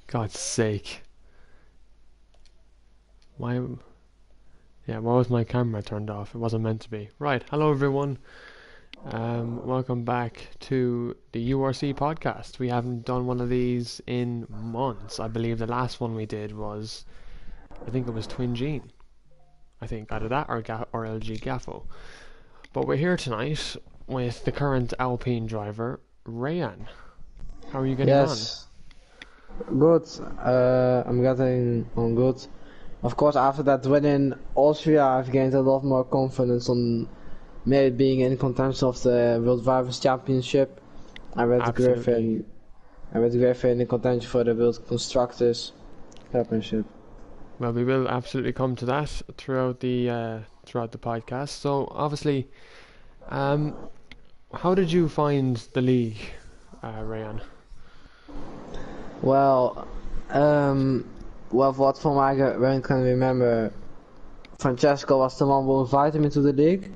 God's sake. Why? Yeah, why was my camera turned off? It wasn't meant to be. Right, hello everyone. Welcome back to the URC podcast. We haven't done one of these in months. I believe the last one we did was, I think it was Twin Gene. I think either that or LG Gaffo. But we're here tonight with the current Alpine driver, Rayan. How are you getting on? Yes, good. I'm getting on good. Of course, after that win in Austria, I've gained a lot more confidence on maybe being in contention of the World Drivers' Championship. I read Absolutely. Griffin. I read Griffin in contention for the World Constructors Championship. Well, we will absolutely come to that throughout the podcast. So, obviously, um, how did you find the league, Rayan? Well, um, what from I when can remember, Francesco was the one who invited me to the league,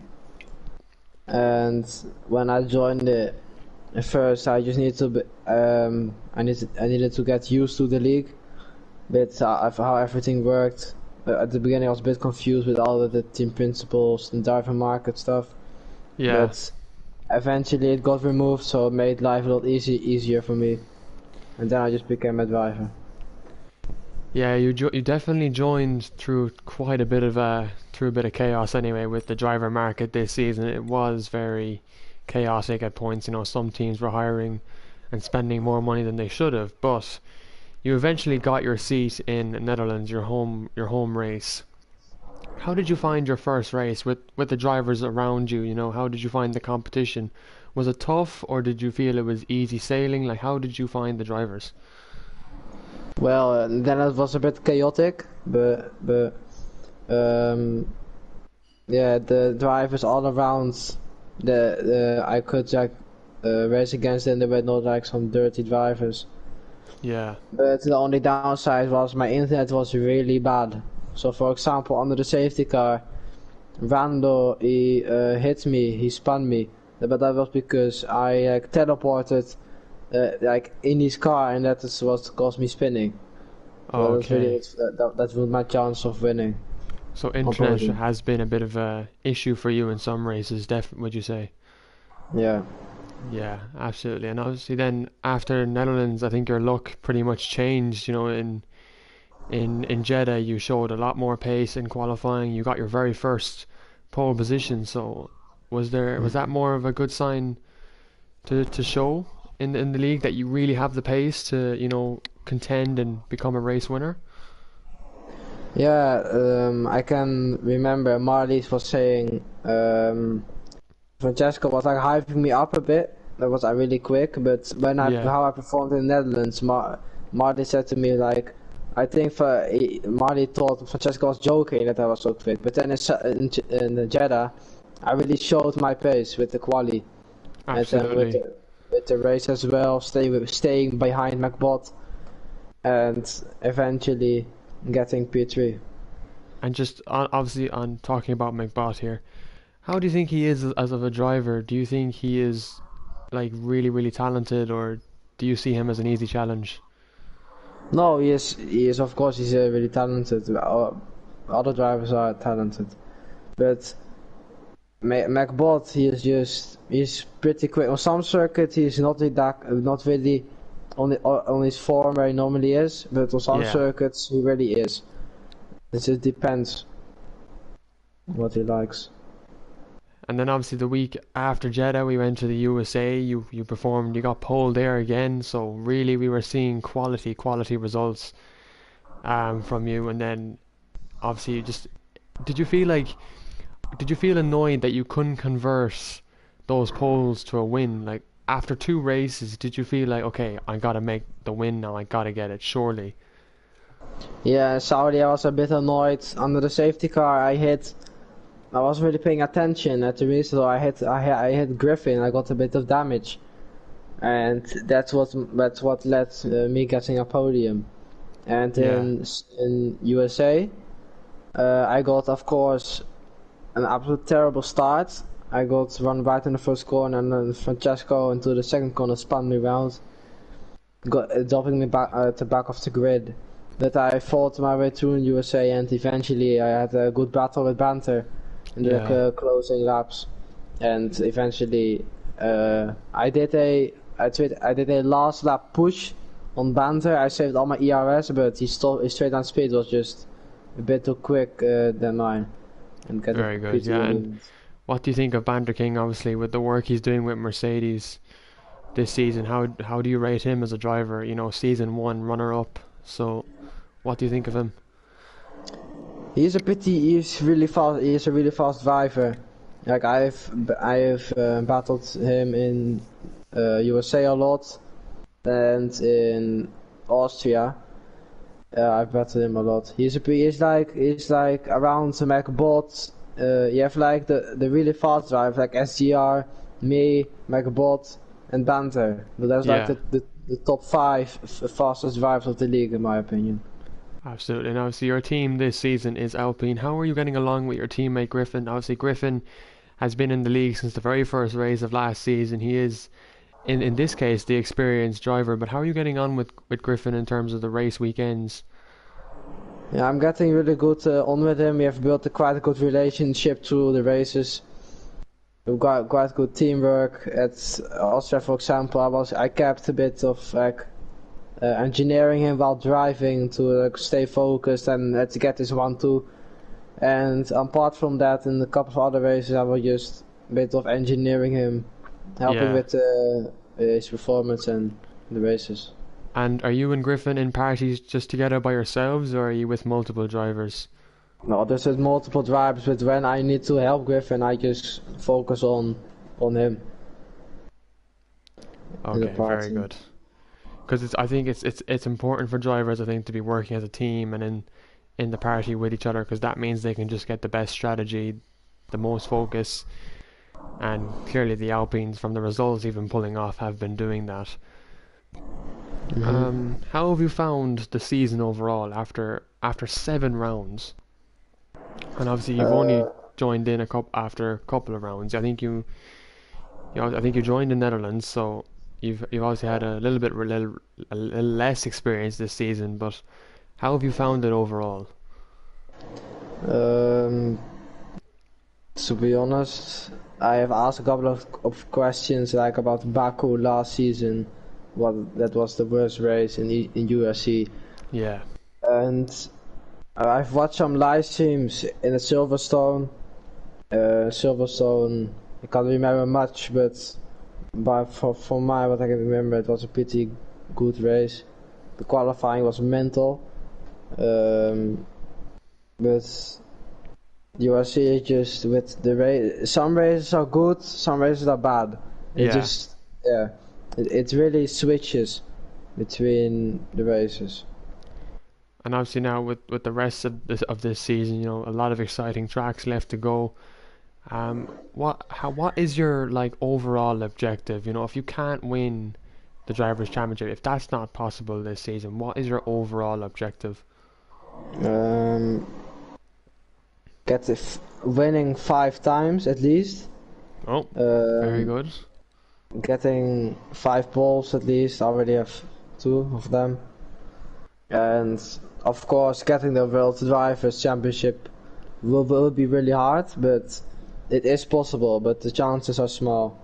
and when I joined it, at first I just needed to I needed to get used to the league, with of how everything worked. At the beginning I was a bit confused with all of the team principles and driver market stuff, Yeah, but eventually it got removed, so it made life a lot easier for me, and then I just became a driver. yeah, you definitely joined through quite a bit of chaos anyway with the driver market this season. It was very chaotic at points. You know, some teams were hiring and spending more money than they should have, but you eventually got your seat in Netherlands, your home race. How did you find your first race with the drivers around you? You know, how did you find the competition? Was it tough, or did you feel it was easy sailing? Like, how did you find the drivers? Well, then it was a bit chaotic, but um, yeah, the drivers all around the I could like race against them. There were not like some dirty drivers, Yeah, but the only downside was my internet was really bad. So, for example, under the safety car, Rando he hit me, he spun me, but that was because I teleported like in his car, and that is what caused me spinning. So that's really okay. that ruined my chance of winning So on internet podium. has been a bit of a issue for you in some races, would you say? Yeah. Yeah, absolutely. And obviously then after Netherlands, I think your luck pretty much changed, you know, in Jeddah you showed a lot more pace in qualifying. You got your very first pole position. So was that more of a good sign to show in the league that you really have the pace to, you know, contend and become a race winner? Yeah, I can remember Marlies was saying, Francesco was like hyping me up a bit. That was really quick, but Yeah. how I performed in the Netherlands, Marley said to me like, I think Marley thought Francesco was joking that I was so quick, but then in Jeddah, I really showed my pace with the quali, and then Absolutely. with the race as well, staying behind McBot, and eventually getting P3. And just obviously on talking about McBot here, how do you think he is as of a driver? Do you think he is like really, really talented, or do you see him as an easy challenge? No, he is of course he's really talented. Other drivers are talented, but McBot he's pretty quick. On some circuits he's not really on his form where he normally is, but on some Yeah. circuits he really is. It just depends what he likes. And then obviously the week after Jeddah, we went to the USA. You performed. You got pole there again. So really, we were seeing quality results from you. And then obviously, you just did you feel like did you feel annoyed that you couldn't convert those poles to a win? Like after two races, did you feel like, okay, I gotta make the win now. I gotta get it surely. Yeah, Saudi I was a bit annoyed. Under the safety car I wasn't really paying attention at the race, so I hit Griffin. I got a bit of damage, and that's what led me getting a podium. And Yeah. in USA, I got of course an absolute terrible start. I got run right in the first corner, and then Francesco into the second corner spun me round. dropping me back at the back of the grid. But I fought my way through in USA, and eventually I had a good battle with Banter in the Yeah, closing laps. And eventually, I did a last lap push on Banter. I saved all my ERS, but his straight down speed was just a bit too quick than mine, and got a very good. pretty Yeah, good and lead. what do you think of Banter King? Obviously, with the work he's doing with Mercedes this season, how do you rate him as a driver? You know, season one runner up. So, what do you think of him? He's really fast. He's a really fast driver. Like I've battled him in USA a lot and in Austria. I've battled him a lot. He's like around the MacBot. You have like the really fast drivers like SGR, me, MacBot, and Banter. But that's like Yeah, the top five fastest drivers of the league in my opinion. absolutely. And obviously, your team this season is Alpine. How are you getting along with your teammate Griffin? Obviously, Griffin has been in the league since the very first race of last season. He is, in this case, the experienced driver. But how are you getting on with Griffin in terms of the race weekends? Yeah, I'm getting really good on with him. We have built a quite a good relationship through the races. We've got quite good teamwork. At Austria, for example, I kept a bit of like engineering him while driving to stay focused and to get this 1-2. And apart from that, in a couple of other races, I was just a bit of engineering him, helping Yeah. with his performance and the races. And are you and Griffin in parties just together by yourselves, or are you with multiple drivers? No, there's multiple drivers, but when I need to help Griffin, I just focus on him in the Okay, very party. good. Because I think it's important for drivers, I think, to be working as a team and in the party with each other, because that means they can just get the best strategy, the most focus, and clearly the Alpines, from the results even pulling off, have been doing that. Hmm. How have you found the season overall after 7 rounds? And obviously you've only Uh, joined in after a couple of rounds. I think you joined the Netherlands, so you've obviously had a little less experience this season. But how have you found it overall? um, to be honest, I have asked a couple of questions like about Baku last season. What that was the worst race in URC, Yeah, and I've watched some live streams in a Silverstone. Silverstone, I can't remember much, but for my what I can remember, it was a pretty good race. The qualifying was mental, um, but URC is just with the race. Some races are good, some races are bad. It yeah. just yeah, it really switches between the races. And obviously now with the rest of this season, you know, a lot of exciting tracks left to go. What is your like overall objective? You know, if you can't win the drivers' championship, if that's not possible this season, what is your overall objective? Um, winning 5 times at least. Oh, very Um, good. getting 5 balls at least. I already have 2 of them, and of course, getting the World Drivers' Championship will be really hard, but it is possible. But the chances are small,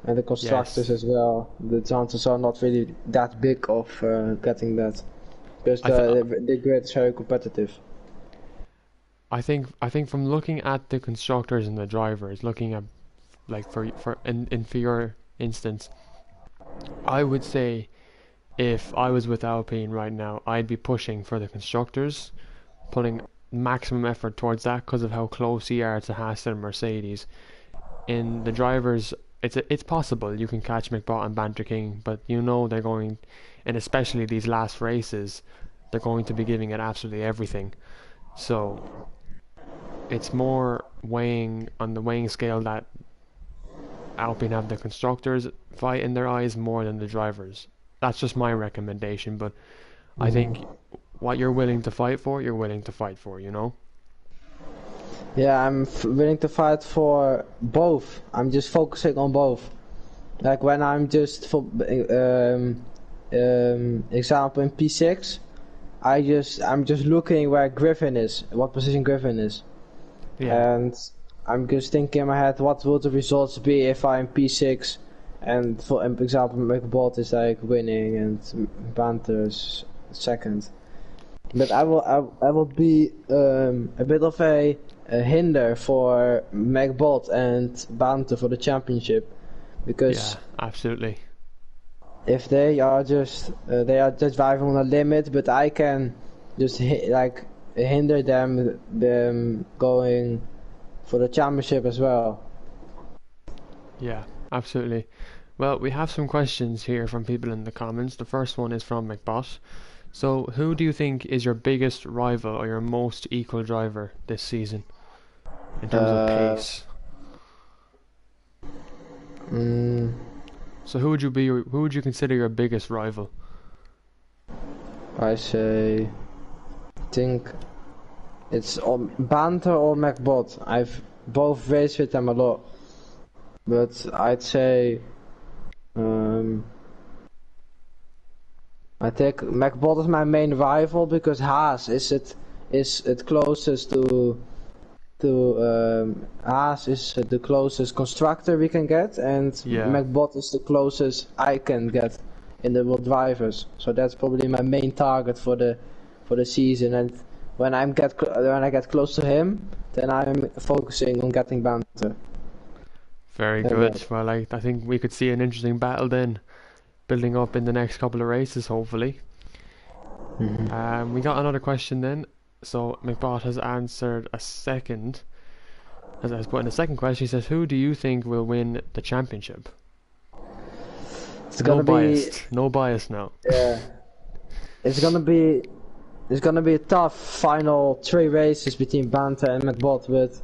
and the constructors Yes, as well. The chances are not really that big of getting that because I th the grid is very competitive. I think from looking at the constructors and the drivers, looking at like for your instance, I would say if I was with Alpine right now, I'd be pushing for the constructors, putting maximum effort towards that because of how close you are to Haas and Mercedes. In the drivers, it's possible you can catch McBot and Banter King, but you know they're going, and especially these last races, they're going to be giving it absolutely everything. So it's more weighing on the weighing scale that Alpine have the constructors fight in their eyes more than the drivers. That's just my recommendation, but I think Mhm. what you're willing to fight for, you're willing to fight for, you know? Yeah, I'm willing to fight for both. I'm just focusing on both. Like when I'm just for example in P6, I'm just looking where Griffin is, what position Griffin is, Yeah, and I'm just thinking in my head what will the results be if I'm P6, and for example McBot is like winning and Banter's second. But I will be a bit of a hinder for McBot and Banter for the championship, because yeah, absolutely. if they are just driving on a limit, but I can just like hinder them going for the championship as well. Yeah, absolutely. Well, we have some questions here from people in the comments. The first one is from McBot. So, who do you think is your biggest rival or your most equal driver this season in terms of Uh, pace? mm, So, who would you consider your biggest rival? I say think it's Banter or McBot. I've both raced with them a lot, but I'd say um, I think McBot is my main rival because Haas is it closest to Haas is the closest constructor we can get, and Yeah, McBot is the closest I can get in the world drivers. So that's probably my main target for the season. And when I get close to him, then I'm focusing on getting Banter. very And good. Well, I think we could see an interesting battle then, building up in the next couple of races, hopefully. Mhm. We got another question then. So McBot has answered a second. As I put in the second question, he says, "Who do you think will win the championship?" It's No gonna be biased, no bias now. yeah. It's gonna be it's gonna be a tough final three races between Banter and McBot, but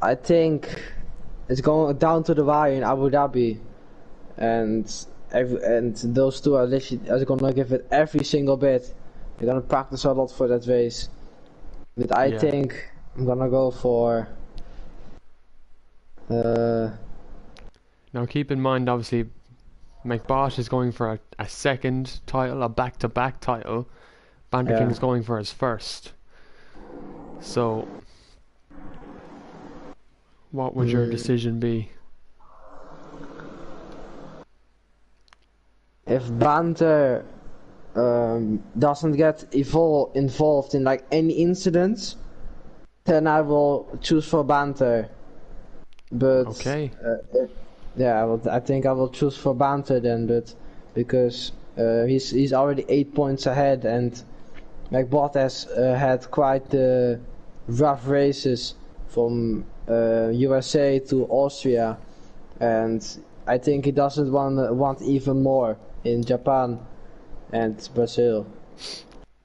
I think it's going down to the wire in Abu Dhabi, and and those two are gonna give it every single bit. They're gonna practice a lot for that race. But I Yeah. think I'm gonna go for uh Now keep in mind, obviously, McBot is going for a second title, a back-to-back title. Banter yeah. King's going for his first. So, what would your Mm, decision be? if Banter doesn't get involved in like any incidents, then I will choose for Banter. But Okay. yeah, I think I will choose for Banter then, but because he's already 8 points ahead, and McBot has had quite rough races from USA to Austria, and I think he doesn't want even more in Japan and Brazil.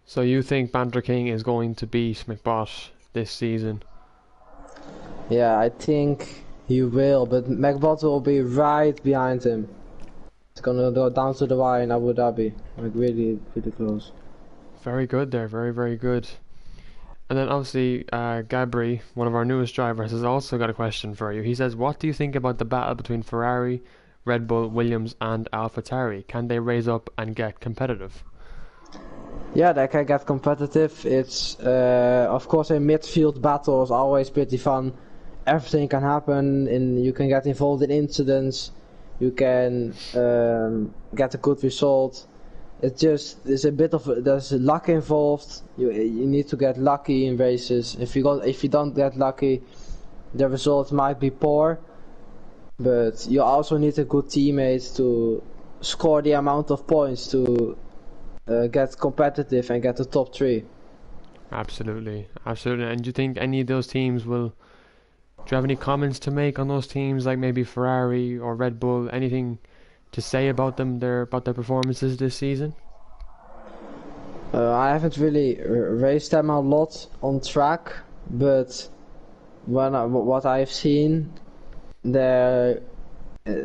So you think Banter King is going to beat McBot this season? Yeah, I think he will, but McBot will be right behind him. It's gonna go down to the wire in Abu Dhabi, like really, really close. Very good there, very, very good. And then obviously, Gabri, one of our newest drivers, has also got a question for you. He says, "What do you think about the battle between Ferrari, Red Bull, Williams, and AlphaTauri? Can they raise up and get competitive?" Yeah, they can get competitive. It's of course a midfield battle is always pretty fun. Everything can happen, and you can get involved in incidents. You can get a good result. There's a bit of there's luck involved. You need to get lucky in races. If you don't get lucky, the result might be poor. But you also need a good teammate to score the amount of points to get competitive and get the top three. Absolutely, absolutely. And do you think any of those teams will? Do you have any comments to make on those teams, like maybe Ferrari or Red Bull? Anything to say about them, about their performances this season? I haven't really raced them a lot on track, but what I've seen, they're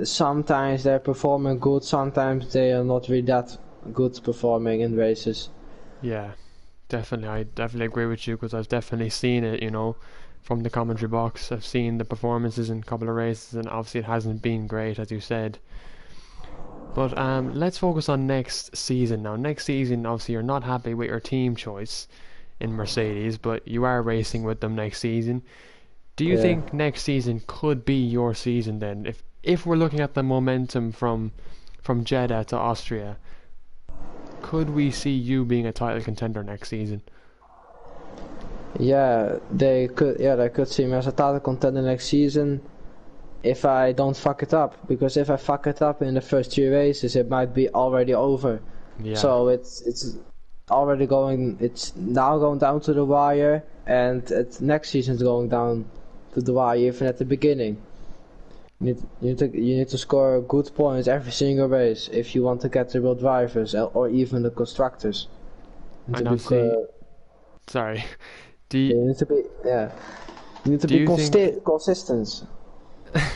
sometimes they're performing good, sometimes they are not really that good performing in races. Yeah, definitely. I definitely agree with you because I've definitely seen it, from the commentary box. I've seen the performances in a couple of races, and obviously it hasn't been great, as you said. But let's focus on next season now. Next season, obviously, you're not happy with your team choice in Mercedes, but you are racing with them next season. Do you Yeah. think next season could be your season then? If we're looking at the momentum from Jeddah to Austria, could we see you being a title contender next season? Yeah, they could. Yeah, they could see me as a title contender next season if I don't fuck it up. Because if I fuck it up in the first 3 races, it might be already over. Yeah, So it's already going. It's now going down to the wire, and next season's going down to the wire even at the beginning. You need to score good points every single race if you want to get the real drivers or even the constructors. And to and be obviously, sorry. Do you you, need to be yeah. You need to do be you think consistent.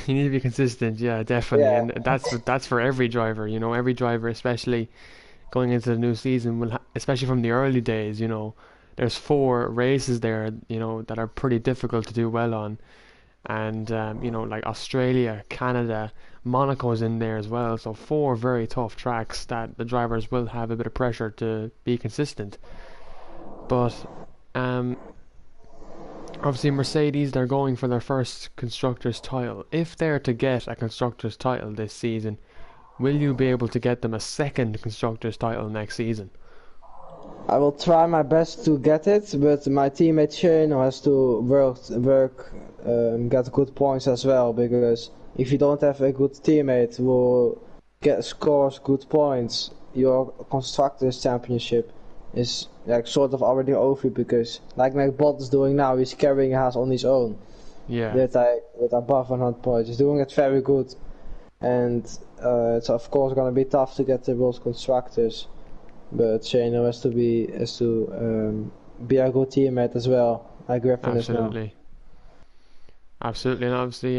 you need to be consistent? Yeah, definitely, Yeah, and that's for every driver. You know, every driver, especially going into the new season, especially from the early days. You know, there's 4 races there. You know, that are pretty difficult to do well on, and you know, like Australia, Canada, Monaco's in there as well. So 4 very tough tracks that the drivers will have a bit of pressure to be consistent. But um, obviously, Mercedes, they're going for their first constructors' title. If they're to get a constructors' title this season, will you be able to get them a second constructors' title next season? I will try my best to get it, but my teammate Shane has to get good points as well. Because if you don't have a good teammate who scores good points, your constructors championship is like sort of already over. Because like McBot is doing now, he's carrying us on his own Yeah, with above 100 points. He's doing it very good, and it's of course gonna be tough to get the world constructors. But Shane has to be a good teammate as well, like Griffin is now. absolutely, absolutely, and obviously,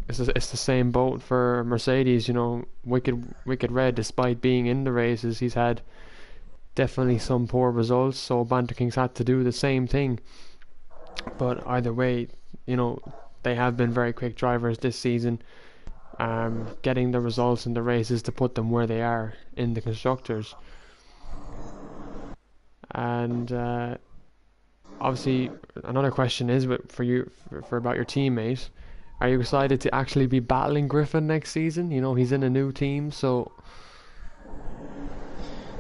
it's the same boat for Mercedes. You know, Wicked Red, despite being in the races, he's had definitely some poor results. So Banter King's had to do the same thing. But either way, you know, they have been very quick drivers this season, getting the results in the races to put them where they are in the constructors. And obviously, another question is, but for you, for about your teammate, are you excited to actually be battling Griffin next season? You know, he's in a new team, so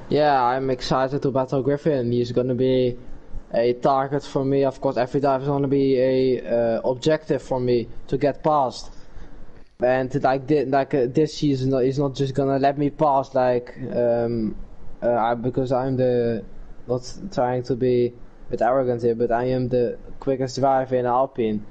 Yeah, I'm excited to battle Griffin. He's gonna be a target for me. Of course, every dive is gonna be a objective for me to get past. And this season, he's not just gonna let me pass because I'm the not trying to be a bit arrogant here, but I am the quickest driver in Alpine.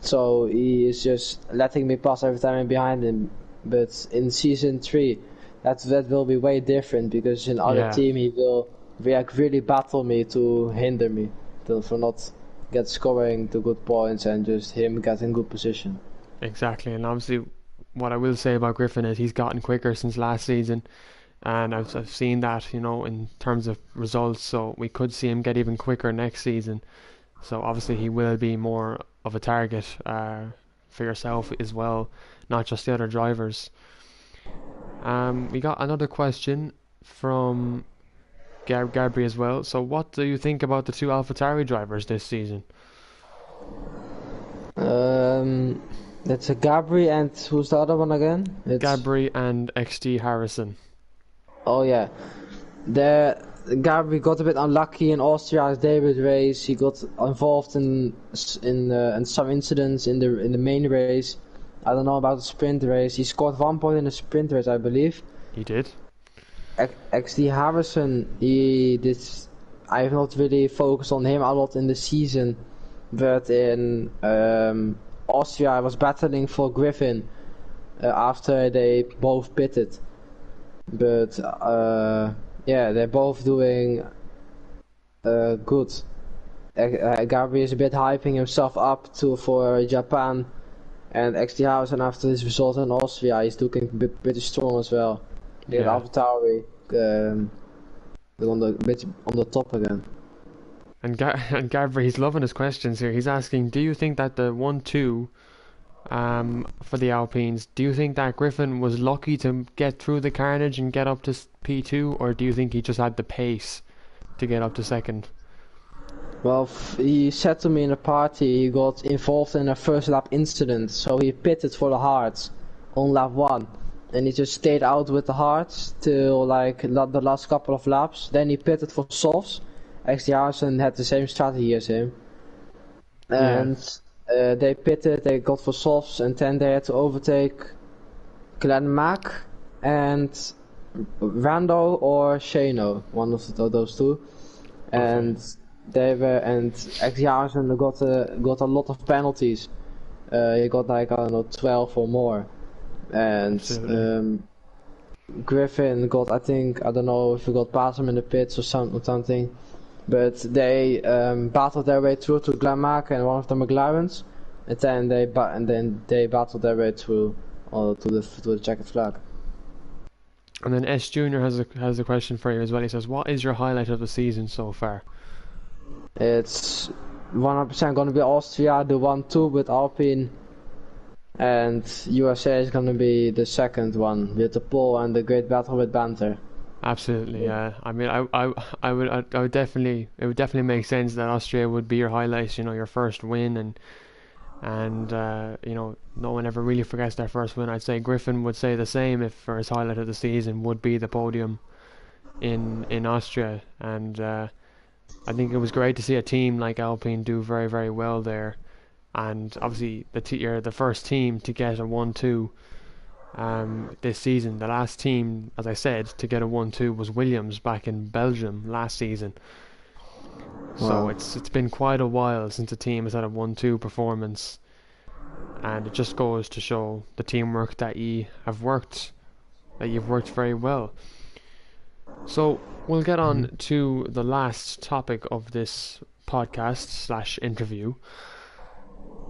So he is just letting me pass every time I'm behind him. But in season 3, that will be way different because in other yeah, team he will really battle me to hinder me for not get scoring to good points and just him getting good position. exactly. And obviously, what I will say about Griffin is he's gotten quicker since last season, and I've seen that, you know, in terms of results. So we could see him get even quicker next season. So obviously he will be more of a target for yourself as well, not just the other drivers. We got another question from Gabri as well. So what do you think about the 2 AlphaTauri drivers this season? Um, that's a Gabri and who's the other one again? It's Gabri and XD Harrison. oh yeah, the Gabri got a bit unlucky in Austria's debut race. He got involved in some incidents in the main race. I don't know about the sprint race. He scored 1 point in the sprint race, I believe. He did. XD Harrison, he did. I have not really focused on him a lot in the season, but in Austria, I was battling for Griffin after they both pitted. But yeah, they're both doing good. Gabri is a bit hyping himself up for Japan, and XT Hausen after his result in Austria, he's looking pretty strong as well. They Yeah. have AlphaTauri on the top again. And Gabri, he's loving his questions here. He's asking, do you think that the 1-2 for the Alpines. Do you think that Griffin was lucky to get through the carnage and get up to P2, or do you think he just had the pace to get up to second? Well, he said to me in a party he got involved in a first lap incident, so he pitted for the hards on lap 1. And he just stayed out with the hards till like the last couple of laps. Then he pitted for softs. Actually, Harrison had the same strategy as him. And they pitted, they got for softs, and then they had to overtake Glenn Mack and Rando or Shano, one of those two. And actually Harrison got a lot of penalties. He got like, I don't know, 12 or more. And Griffin got, I think, I don't know if he got past him in the pits or something, but they battled their way through to Glenmack and one of the McLarens, and then they battled their way through to the checkered flag. And then S Junior has a question for you as well. He says, "What is your highlight of the season so far?" It's 100% going to be Austria, the 1-2 with Alpine. And URC is going to be the second one with the pole and the great battle with Banter. Absolutely, yeah. I mean, I would definitely, it would definitely make sense that Austria would be your highlight. You know, your first win, and you know, no one ever really forgets their first win. I'd say Griffin would say the same if for his highlight of the season would be the podium in Austria, and I think it was great to see a team like Alpine do very, very well there. And obviously you're the first team to get a 1-2 this season. The last team, as I said, to get a 1-2 was Williams back in Belgium last season. So Wow. it's been quite a while since a team has had a 1-2 performance, and it just goes to show the teamwork that you've worked very well. So we'll get on to the last topic of this podcast / interview.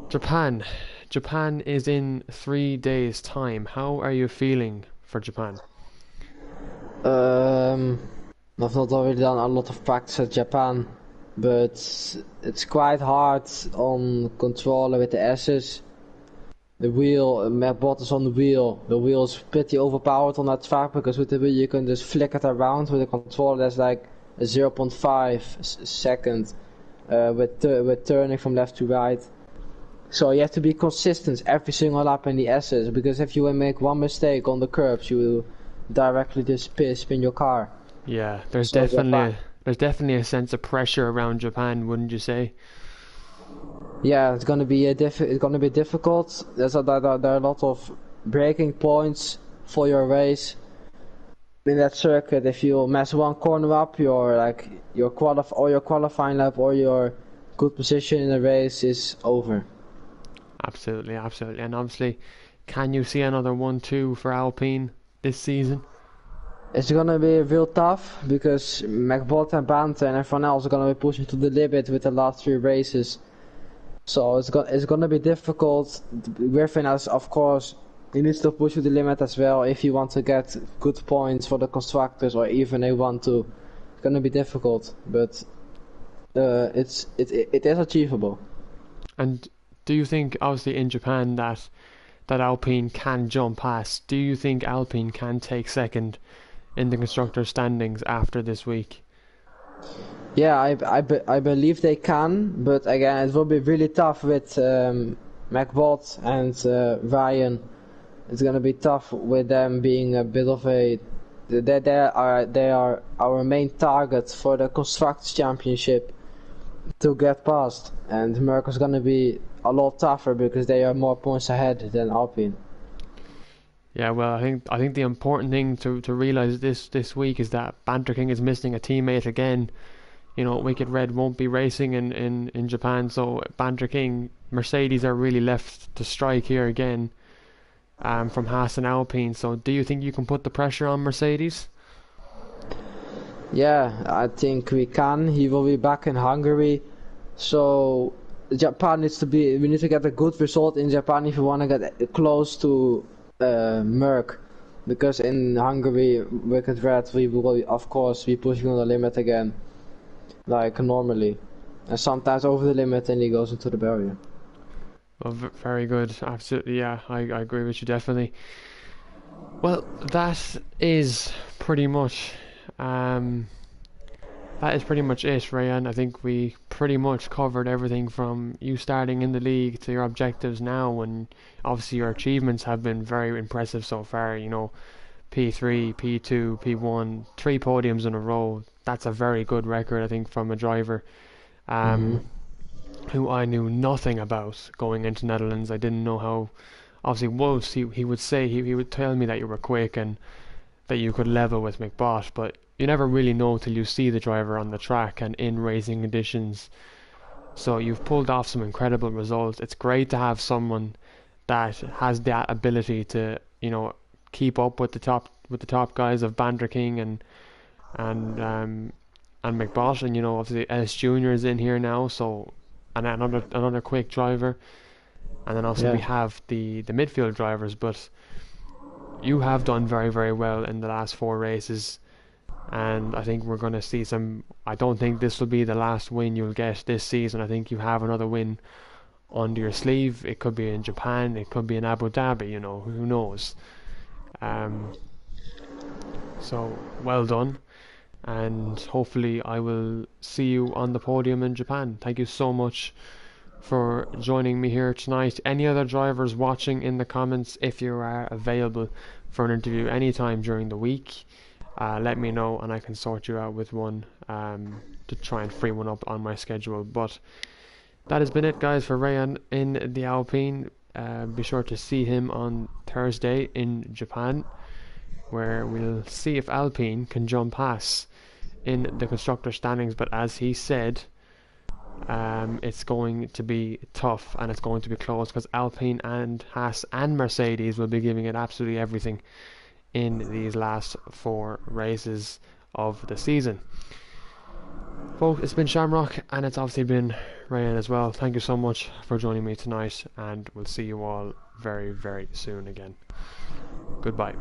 Japan. Japan is in 3 days' time. How are you feeling for Japan? I've not already done a lot of practice at Japan, but it's quite hard on controller with the S's. The wheel, Matt Bottas on the wheel. The wheel is pretty overpowered on that track because with the wheel you can just flick it around. With the controller there's like a 0.5 second with turning from left to right. So you have to be consistent every single lap in the S's, because if you make one mistake on the curbs, you will directly just spin your car. Yeah, there's So definitely a sense of pressure around Japan, wouldn't you say? Yeah, it's gonna be difficult. There are a lot of braking points for your race in that circuit. If you mess one corner up, your qualifying lap or your good position in the race is over. Absolutely. And obviously, can you see another 1-2 for Alpine this season? It's gonna be real tough because McBot and Banta and everyone else are gonna be pushing to the limit with the last 3 races. So it's gonna be difficult. Griffin has, of course, he needs to push to the limit as well if you want to get good points for the constructors or even a 1-2. It's gonna be difficult, but it is achievable. And do you think, obviously in Japan, that Alpine can jump past? Do you think Alpine can take second in the constructor standings after this week? Yeah, I believe they can, but again, it will be really tough with McBot and Ryan. It's gonna be tough with them being a bit of a. They are our main target for the constructors championship to get past, and Merck is gonna be a lot tougher because they are more points ahead than Alpine. Yeah, well, I think the important thing to realise this week is that Banter King is missing a teammate again. You know, Wicked Red won't be racing in Japan, so Banter King, Mercedes are really left to strike here again from Haas and Alpine. So do you think you can put the pressure on Mercedes? Yeah, I think we can. He will be back in Hungary, so Japan needs to be. We need to get a good result in Japan if we want to get close to Merck, because in Hungary, Wicked Red, we will of course be pushing on the limit again, like normally, and sometimes over the limit, and he goes into the barrier. Well, very good. Absolutely, yeah. I agree with you definitely. Well, pretty much um, that is pretty much it, Rayan. I think we pretty much covered everything from you starting in the league to your objectives now, and obviously your achievements have been very impressive so far. P3, P2, P1, three podiums in a row. That's a very good record, I think, from a driver Hmm. um, who I knew nothing about going into Netherlands. I didn't know how. Obviously, Wolves, he would say, he would tell me that you were quick and that you could level with McBot, but you never really know till you see the driver on the track and in racing conditions. So you've pulled off some incredible results. It's great to have someone that has that ability to, keep up with the top guys of Banter King and um and McBot, and obviously S Junior is in here now, so and another quick driver, and then obviously we Yeah. have the midfield drivers, but you have done very very well in the last four races, and I think we're going to see some. I don't think this will be the last win you'll get this season. I think you have another win under your sleeve. It could be in Japan, it could be in Abu Dhabi. Who knows? Um, so well done, and hopefully I will see you on the podium in Japan. Thank you so much for joining me here tonight. Any other drivers watching in the comments, if you are available for an interview anytime during the week, let me know and I can sort you out with one to try and free one up on my schedule. But that has been it, guys, for Rayan in the Alpine. Be sure to see him on Thursday in Japan, where we'll see if Alpine can jump Haas in the constructor standings. But as he said, it's going to be tough and it's going to be close because Alpine and Haas and Mercedes will be giving it absolutely everything in these last four races of the season. Folks, it's been Shamrock and it's obviously been Rayan as well. Thank you so much for joining me tonight, and we'll see you all very, very soon again. Goodbye.